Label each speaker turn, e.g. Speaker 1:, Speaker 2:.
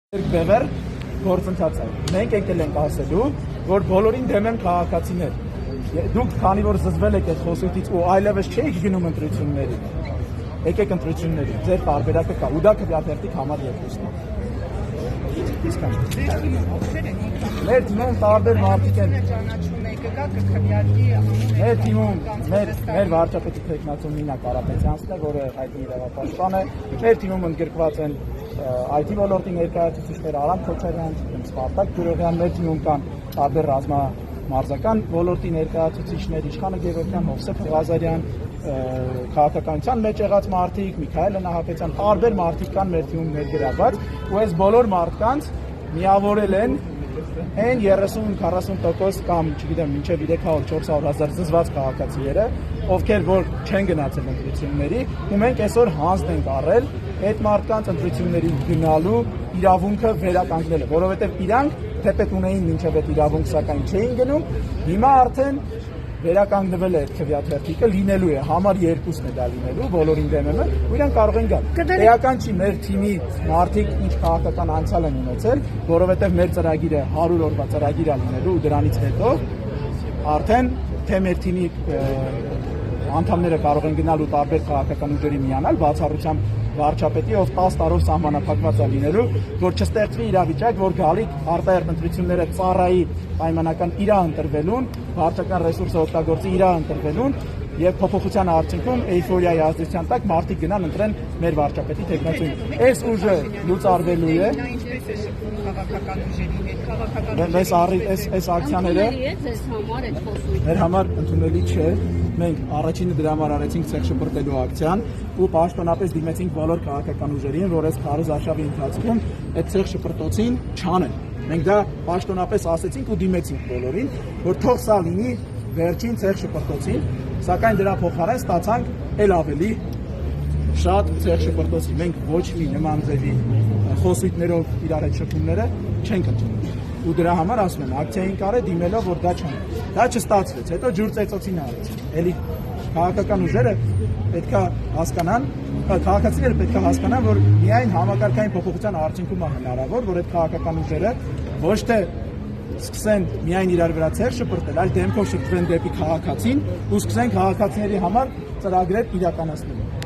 Speaker 1: Բևեր գործընթաց է։ Մենք եկել ենք ասելու, որ բոլորին դեմ են քաղաքացիներ։ Դուք քանի որ զզվել եք այդ խոսույթից ու այլևս չեք գնում ընտրությունների, եկեք ընտրությունների, ձեր տարբերակը կա, ու դա քվեաթերթիկ համար 2-ն է։ Մեր թիմում տարբեր մարդիկ են։ Մեր թիմում մեր վարչապետի թեկնածու Նինա Կարապետյանցն է, որը հայտնի իրավապաշտպան է։ Մեր թիմում ընդգրկված են IT ոլորտի ներկայացուցիչներ Արամ Քոչարյան, Սպարտակ Գյուրովյան, մեր թիմում կան տարբեր ռազմամարզական ոլորտի ներկայացուցիչներ, Իշխանը Գևորգյան, Հովսեփ Ղազարյան, քաղաքականության մեջ եղած մարդիկ, Միքայել Նահապետյան, տարբեր մարդիկ կան մեր թիմում ներգրավված, ու այս բոլոր մարդկանց միավորել են այն 30-40% կամ, չգիտեմ, մինչև 300-400 հազար զզված քաղաքացիները, ովքեր որ չեն գնացել ընտրությունների, ու մենք այսօր հանձն ենք առել այդ մարդկանց ընտրությունների գնալու իրավունքը վերականգնելը, որովհետև իրանք թեպետ ունեին մինչև այդ իրավունք, սակայն չէին գնում, հիմա արդեն վերականգնվել է այդ քվեաթերթիկը, լինելու է, համար 2-ն է դա լինելու, բոլորին դեմ է, ու իրանք կարող են գալ։ Էական չի մեր թիմի մարդիկ ինչ քաղաքական անցյալ են ունեցել, որովհետև մեր ծրագիրը 100 օրվա ծրագիր է լինելու, ու դրանից հետո արդեն թե մեր թիմի անդամները կարող են գնալ ու տարբեր քաղաքական ուժերի միանալ, բացառությամբ վարչապետի, ով 10 տարով սահմանափակված է լինելու, որ չստեղծվի իրավիճակ, որ գալիք արտահերթ ընտրությունները ծառայի պայմանական իրա ընտրվելուն, վարչական ռեսուրսը օգտագործի իրա ընտրվելուն եւ փոփոխության արդյունքում էյֆորիայի ազդեցության տակ մարդիկ գնան ընտրեն մեր վարչապետի թեկնածուին։ Այս ուժը լուծարվելու է։ Այս ակցիաները մեր համար ընդունելի չէ։ Մենք առաջինը դրա համար արեցինք ցեղ շպրտելու ակցիան ու պաշտոնապես դիմեցինք բոլոր քաղաքական ուժերին, որ այս քարոզարշավի ընթացքում այդ ցեղ շպրտոցին չանեն։ Մենք դա պաշտոնապես ասեցինք ու դիմեցինք բոլորին, որ թող սա լինի վերջին ցեղ շպրտոցին, սակայն դրա փոխարեն ստացանք էլ ավելի շատ ցեղ շպրտոցի։ Մենք ոչ մի նման ձևի խոսույթներով իրար հետ շփումները չենք ընդունում։ Ու դրա համար ասում եմ, ակցիային կարե դիմելով, որ դա չան։ Դա չստացվեց, հետո ջուր ծեծոցին արեցին։ Էլի քաղաքական ուժերը պետքա հասկանան, քաղաքացիները պետքա հասկանան, որ միայն համակարգային փոփոխության արդյունքում է հնարավոր, որ այդ քաղաքական ուժերը ոչ թե սկսեն միայն իրար վրա ցեր շպրտել, այլ դեմքով շփվեն դեպի քաղաքացին ու սկսեն քաղաքացիների համար ծրագրեր իրականացնել։